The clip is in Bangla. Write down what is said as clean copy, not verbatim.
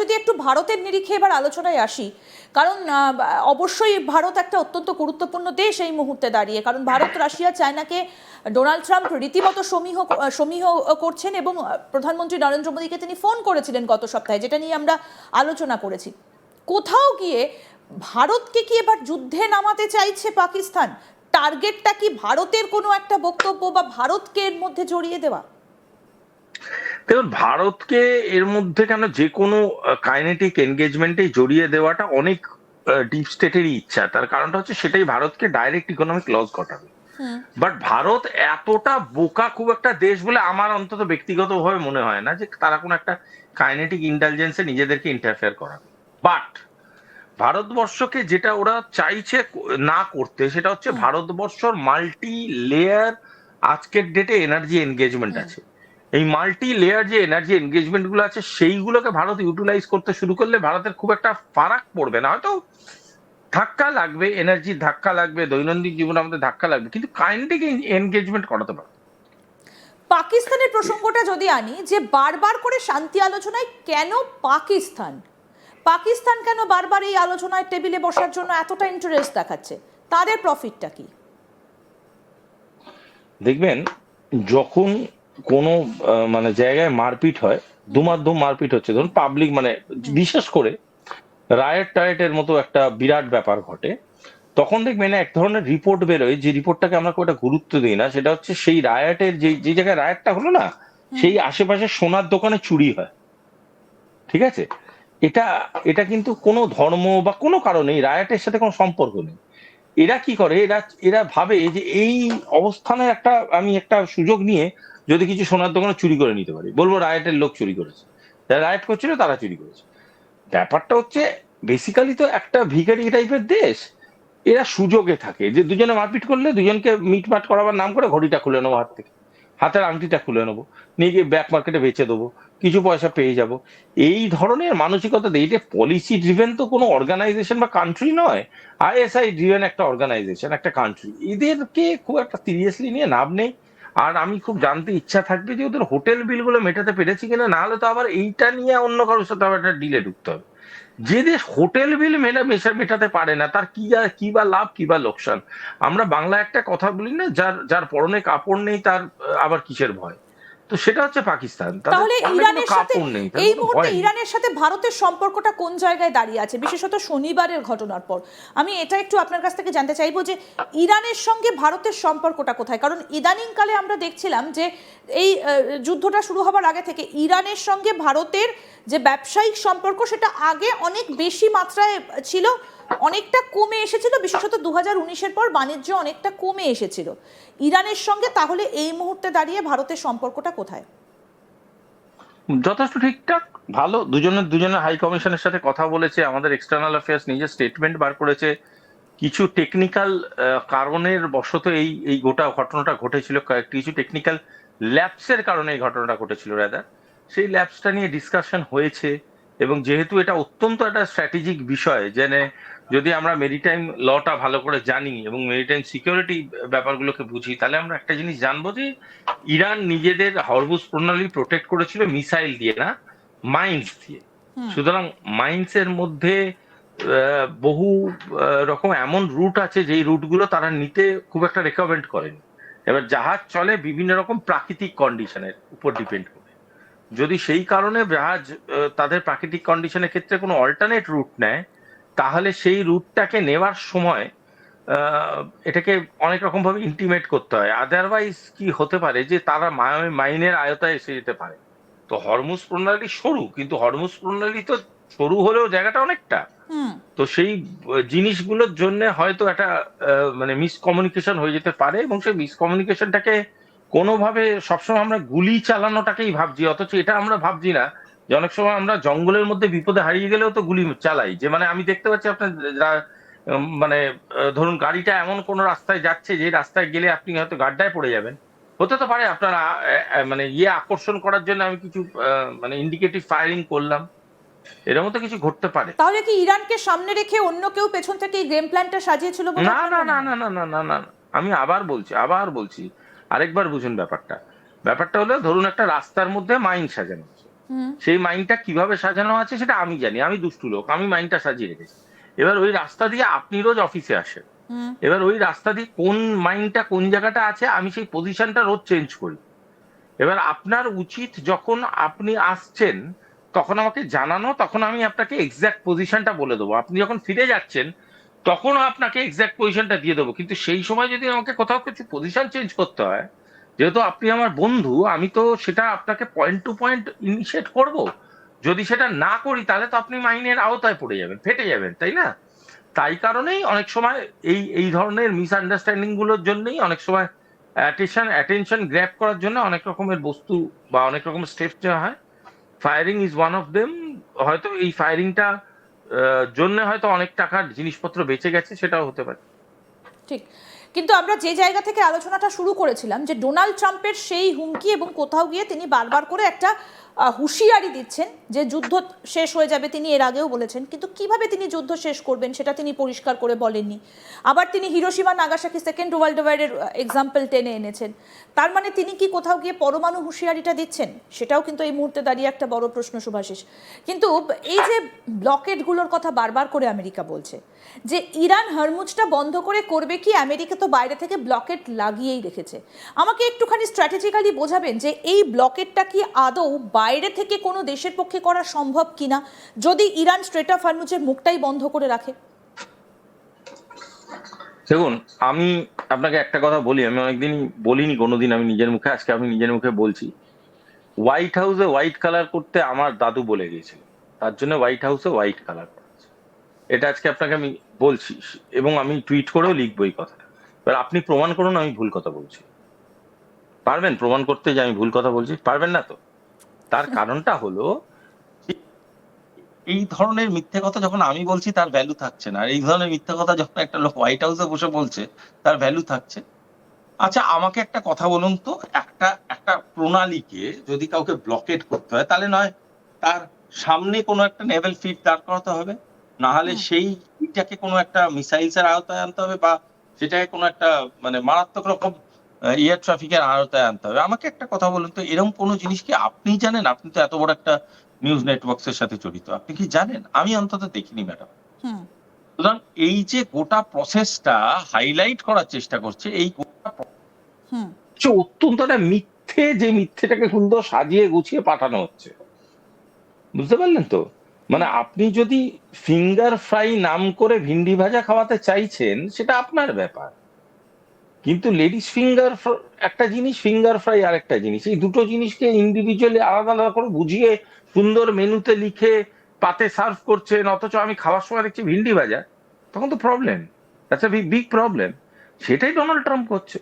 যদি একটু ভারতের নিরিখে এবার আলোচনায় আসি, কারণ অবশ্যই ভারত একটা অত্যন্ত গুরুত্বপূর্ণ দেশ এই মুহূর্তে দাঁড়িয়ে, কারণ ভারত রাশিয়া চায়নাকে ডোনাল্ড ট্রাম্প রীতিমতো সমীহ করছেন এবং প্রধানমন্ত্রী নরেন্দ্র মোদীকে তিনি ফোন করেছিলেন গত সপ্তাহে, যেটা নিয়ে আমরা আলোচনা করেছি। কোথাও গিয়ে ভারতকে কি এবার যুদ্ধে নামাতে চাইছে পাকিস্তান? টার্গেটটা কি ভারতের কোনো একটা বক্তব্য বা ভারতকে এর মধ্যে জড়িয়ে দেওয়া? দেখুন, ভারতকে এর মধ্যে কেন যে কোনো কাইনেটিক এনগেজমেন্টে জড়িয়ে দেওয়াটা অনেক ডিপ স্টেটেরই ইচ্ছা। তার কারণটা হচ্ছে সেটাই ভারতকে ডাইরেক্ট ইকোনমিক লস ঘটাবে। বাট ভারত এতটা বোকা খুব একটা দেশ বলে আমার অন্তত ব্যক্তিগতভাবে মনে হয় না যে তারা কোনো একটা কাইনেটিক ইন্টেলিজেন্সে নিজেদেরকে ইন্টারফেয়ার করাবে। বাট ভারতবর্ষকে যেটা ওরা চাইছে না করতে, সেটা হচ্ছে ভারতবর্ষর মাল্টি লেয়ার আজকের ডেটে এনার্জি এনগেজমেন্ট আছে। এই মাল্টি লেয়ার যে এনার্জি এনগেজমেন্ট গুলো আছে সেইগুলোকে ভারত ইউটিলাইজ করতে শুরু করলে ভারতের খুব একটা ফারাক পড়বে না। হয়তো ধাক্কা লাগবে, এনার্জির ধাক্কা লাগবে, দৈনন্দিন জীবনে আমাদের ধাক্কা লাগবে, কিন্তু কাইনেটিক এনগেজমেন্ট করাতে পারবে। পাকিস্তানের প্রসঙ্গটা যদি আনি, যে বারবার করে শান্তি আলোচনায় কেন পাকিস্তান পাকিস্তান কেন বারবার এই আলোচনায় টেবিলে বসার জন্য এতটা ইন্টারেস্ট দেখাচ্ছে? তাদের প্রফিটটা কি? দেখবেন, যখন কোনো মানে জায়গায় মারপিট হয়, ধুমাধুম মারপিট হচ্ছে, ধরুন পাবলিক মানে বিশেষ করে রায়ট টায়টের মতো একটা বিরাট ব্যাপার ঘটে, তখন দেখবেন এক ধরনের রিপোর্ট বেরোয়, যে রিপোর্টটাকে আমরা খুব একটা গুরুত্ব দিই না। সেটা হচ্ছে সেই রায়টের যে যে জায়গায় রায়টটা হলো না, সেই আশেপাশে সোনার দোকানে চুরি হয়। ঠিক আছে, এটা এটা কিন্তু কোনো ধর্ম বা কোনো কারণে রায়টের সাথে কোনো সম্পর্ক নেই। এরা কি করে, এরা এরা ভাবে যে এই অবস্থানে একটা আমি একটা সুযোগ নিয়ে যদি কিছু সোনার দোকানে চুরি করে নিতে পারি, বলবো রায়টের লোক চুরি করেছে, যারা রায়ট করছিল তারা চুরি করেছে। ব্যাপারটা হচ্ছে বেসিক্যালি তো একটা ভিখারি টাইপের দেশ। এরা সুযোগে থাকে যে দুজনে মারপিট করলে দুজনকে মিটমাট করাবার নাম করে ঘড়িটা খুলে নেবো হাত থেকে, হাতের আংটিটা খুলে নেবো, নিয়ে গিয়ে ব্ল্যাক মার্কেটে বেচে দেবো, কিছু পয়সা পেয়ে যাব। এই ধরনের মানসিকতা দিয়ে, এটা পলিসি ড্রিভেন তো কোনো অর্গানাইজেশন বা কান্ট্রি নয়, আইএসআই ড্রিভেন একটা অর্গানাইজেশন, একটা কান্ট্রি। এদেরকে খুব একটা সিরিয়াসলি নিয়ে লাভ নেই। আর আমি খুব জানতে ইচ্ছা থাকবে যে ওদের হোটেল বিল গুলো মেটাতে পেরেছি কিনা, না হলে তো আবার এইটা নিয়ে অন্য কারোর সাথে আবার একটা ডিলে ঢুকতে হবে। যে দেশ হোটেল বিল মেটাতে পারে না, তার কি বা লাভ, কি বা লোকসান। আমরা বাংলায় একটা কথা বলি না, যার যার পরনে কাপড় নেই তার আবার কিসের ভয়। তো সেটা হচ্ছে পাকিস্তান, তাদের তাহলে পরনে কোনো ইরানের সাথে কাপড় নেই, তাদের এই কোনো মুহূর্তে ভয় নেই। ইরানের সাথে ভারতের সম্পর্কটা কোন জায়গায় দাঁড়িয়ে আছে, বিশেষত শনিবারের ঘটনার পর? আমি এটা একটু আপনার কাছ থেকে জানতে চাইবো যে ইরানের সঙ্গে ভারতের সম্পর্কটা কোথায়? কারণ ইদানিংকালে আমরা দেখছিলাম যে এই যুদ্ধটা শুরু হবার আগে থেকে ইরানের সঙ্গে ভারতের যে ব্যবসায়িক সম্পর্ক, সেটা আগে অনেক বেশি মাত্রায় ছিল, অনেকটা কমে এসেছিল, বিশেষত 2019-এর পর বাণিজ্য অনেকটা কমে এসেছিল ইরানের সঙ্গে। তাহলে এই মুহূর্তে দাঁড়িয়ে ভারতের সম্পর্কটা কোথায়? যথেষ্ট ঠিকঠাক, ভালো। দুজনের হাই কমিশনের সাথে কথা বলেছে, আমাদের এক্সটার্নাল অ্যাফেয়ার্স নিজের স্টেটমেন্ট বার করেছে। কিছু টেকনিক্যাল কারণের বশত এই এই গোটা ঘটনাটা ঘটেছিল, কিছু টেকনিক্যাল ল্যাপসের কারণে এই ঘটনাটা ঘটেছিল রাদার। সেই ল্যাপসটা নিয়ে ডিসকাশন হয়েছে। এবং যেহেতু এটা অত্যন্ত একটা স্ট্র্যাটেজিক বিষয়, জেনে যদি আমরা মেরিটাইম লটা ভালো করে জানি এবং মেরিটাইম সিকিউরিটি ব্যাপারগুলোকে বুঝি, তাহলে আমরা একটা জিনিস জানবো যে ইরান নিজেদের হরমুজ প্রণালী প্রোটেক্ট করেছিল মিসাইল দিয়ে না, মাইন্স দিয়ে। সুতরাং মাইন্স এর মধ্যে বহু রকম এমন রুট আছে যেই রুটগুলো তারা নিতে খুব একটা রেকমেন্ড করেনি। এবার জাহাজ চলে বিভিন্ন রকম প্রাকৃতিক কন্ডিশনের উপর ডিপেন্ড করে। যদি সেই কারণে জাহাজ তাদের প্রাকৃতিক কন্ডিশনের ক্ষেত্রে কোনো অল্টারনেট রুট নেয়, তাহলে সেই রুটটাকে নেওয়ার সময় এটাকে অনেক রকম ভাবে ইন্টিমেট করতে হয়। আদারওয়াইজ কি হতে পারে যে তারা মাইনের আয়তায় এসে যেতে পারে। তো হরমুজ প্রণালী সরু, কিন্তু হরমুজ প্রণালী তো সরু হলেও জায়গাটা অনেকটা। তো সেই জিনিসগুলোর জন্য হয়তো একটা মানে মিসকমিউনিকেশন হয়ে যেতে পারে, এবং সেই মিসকমিউনিকেশনটাকে কোনোভাবে সবসময় আমরা গুলি চালানোটাকেই ভাবছি, অথচ এটা আমরা ভাবছি না যে অনেক সময় আমরা জঙ্গলের মধ্যে বিপদে হারিয়ে গেলেও তো গুলি চালাই। যে মানে আমি দেখতে পাচ্ছি আপনার মানে ধরুন গাড়িটা এমন কোন রাস্তায় যাচ্ছে যে রাস্তায় গেলে আপনি হয়তো গাড্ডায় পড়ে যাবেন, হতে তো পারে আপনার মানে আকর্ষণ করার জন্য আমি কিছু মানে ইন্ডিকেটিভ ফায়ারিং করলাম, এর মতো কিছু ঘটতে পারে। তাহলে কি ইরানকে সামনে রেখে অন্য কেউ পেছন থেকে এই গেম প্ল্যানটা সাজিয়েছিল বলে না আপনার না মনে না হয়? না না না না না না। আমি আবার বলছি আরেকবার বুঝুন ব্যাপারটা। ব্যাপারটা হলো, ধরুন একটা রাস্তার মধ্যে মাইন সাজানো আছে, সেই মাইন্ডটা কিভাবে সাজানো আছে সেটা আমি জানি, আমি দুষ্টু লোক, আমি মাইন্ডটা সাজিয়ে রেখেছি। এবার ওই রাস্তা দিয়ে আপনি রোজ অফিসে আসেন, এবার ওই রাস্তা দিয়ে কোন মাইন্ডটা কোন জায়গাটা আছে আমি সেই পজিশনটা রোজ চেঞ্জ করি। এবার আপনার উচিত যখন আপনি আসছেন তখন আমাকে জানানো, তখন আমি আপনাকে এক্সাক্ট পজিশনটা বলে দেবো। আপনি যখন ফিরে যাচ্ছেন তখনও আপনাকে এক্সাক্ট পজিশনটা দিয়ে দেবো। কিন্তু সেই সময় যদি আমাকে কোথাও কিছু পজিশন চেঞ্জ করতে হয়, যেহেতু আপনি আমার বন্ধু, আমি তো সেটা আপনাকে পয়েন্ট টু পয়েন্ট ইনিশিয়েট করব। যদি সেটা না করি তাহলে তো আপনি মাইনের আওতায় পড়ে যাবেন, ফেটে যাবেন, তাই না? তাই কারণেই অনেক সময় এই ধরনের মিসআন্ডারস্ট্যান্ডিং গুলোর জন্যই অনেক সময় অ্যাটেনশন গ্র্যাব করার জন্য অনেক রকমের বস্তু বা অনেক রকমের স্টেপস নেওয়া হয়। Firing is one of them. হয়তো এই ফায়ারিংটা জন্য হয়তো অনেক টাকার জিনিসপত্র বেঁচে গেছে, সেটাও হতে পারে। ঠিক, কিন্তু আমরা যে জায়গা থেকে আলোচনাটা শুরু করেছিলাম যে ডোনাল্ড ট্রাম্পের সেই হুমকি এবং কোথাও গিয়ে তিনি বারবার করে একটা হুঁশিয়ারি দিচ্ছেন যে যুদ্ধ শেষ হয়ে যাবে, তিনি এর আগেও বলেছেন, কিন্তু কিভাবে তিনি যুদ্ধ শেষ করবেন সেটা তিনি পরিষ্কার করে বলেননি। আবার তিনি হিরোশিমা নাগাসাকি সেকেন্ড ওয়ার্ল্ড ওয়ারের এক্সাম্পল টেনে এনেছেন। তার মানে তিনি কি কোথাও গিয়ে পরমাণু হুঁশিয়ারিটা দিচ্ছেন? সেটাও কিন্তু এই মুহূর্তে দাঁড়িয়ে একটা বড় প্রশ্ন, শুভাশিস। কিন্তু এই যে ব্লকেডগুলোর কথা বারবার করে আমেরিকা বলছে, যে ইরান হরমুজটা বন্ধ করে করবে কি, আমেরিকা তো বাইরে থেকে ব্লকেট লাগিয়েই রেখেছে। আমাকে একটুখানি স্ট্র্যাটেজিক্যালি বোঝাবেন যে এই ব্লকেটটা কি আদৌ বাইরে থেকে কোনো দেশের পক্ষে করা সম্ভব কিনা, যদি ইরান স্ট্রেট অফ হরমুজের মুখটাই বন্ধ করে রাখে? দেখুন, আমি আপনাকে একটা কথা বলি, আমি অনেকদিন বলিনি কোনোদিন আমি নিজের মুখে, আজকে আমি নিজের মুখে বলছি। হোয়াইট হাউসে হোয়াইট কালার করতে আমার দাদু বলে গিয়েছিল, তার জন্য হোয়াইট হাউসে হোয়াইট কালার করেছে। এটা আজকে আপনাকে আমি বলছি এবং আমি টুইট করেও লিখবো এই কথাটা। এবার আপনি প্রমাণ করুন আমি ভুল কথা বলছি। পারবেন প্রমাণ করতে যে আমি ভুল কথা বলছি? পারবেন না তো। তার কারণটা হলো, এই ধরনের মিথ্যে কথা যখন আমি বলছি তার ভ্যালু থাকছে না, আর এই ধরনের মিথ্যে কথা যখন একটা লোক হোয়াইট হাউসে বসে বলছে তার ভ্যালু থাকছে। আচ্ছা, আমাকে একটা কথা বলুন তো, একটা একটা প্রণালীকে যদি কাউকে ব্লকেট করতে হয় তাহলে নয় তার সামনে কোনো একটা নেভেল ফিট দাঁড় করাতে হবে, না হলে সেইটাকে কোনো একটা মিসাইলস এর আওতায় আনতে হবে, বা সেটাকে কোনো একটা মানে মারাত্মক রকম এয়ার ট্রাফিকের আওতায় আনতে হবে। আমাকে একটা কথা বলুন তো, এরকম কোনো জিনিস কি আপনি জানেন? আপনি তো এত বড় একটা নিউজ নেটওয়ার্কস এর সাথে জড়িত, আপনি কি জানেন? আমি অন্তত দেখিনি ম্যাডাম। সুতরাং এই যে গোটা প্রসেসটা হাইলাইট করার চেষ্টা করছে, এই গোটা হচ্ছে অত্যন্ত একটা মিথ্যে, যে মিথ্যেটাকে সুন্দর সাজিয়ে গুছিয়ে পাঠানো হচ্ছে। বুঝতে পারলেন তো? মানে আপনি যদি ফিঙ্গার ফ্রাই নাম করে ভিন্ডি ভাজা খাওয়াতে চাইছেন সেটা আপনার ব্যাপার, কিন্তু লেডিস ফিঙ্গার একটা জিনিস, ফিঙ্গার ফ্রাই আর একটা জিনিস। এই দুটো জিনিসকে ইন্ডিভিজুয়ালি আলাদা আলাদা করে বুঝিয়ে সুন্দর মেনুতে লিখে পাতে সার্ভ করছেন, অথচ আমি খাওয়ার সময় দেখছি ভিন্ডি ভাজা, তখন তো problem, that's a big problem. সেটাই ডোনাল্ড ট্রাম্প করছে।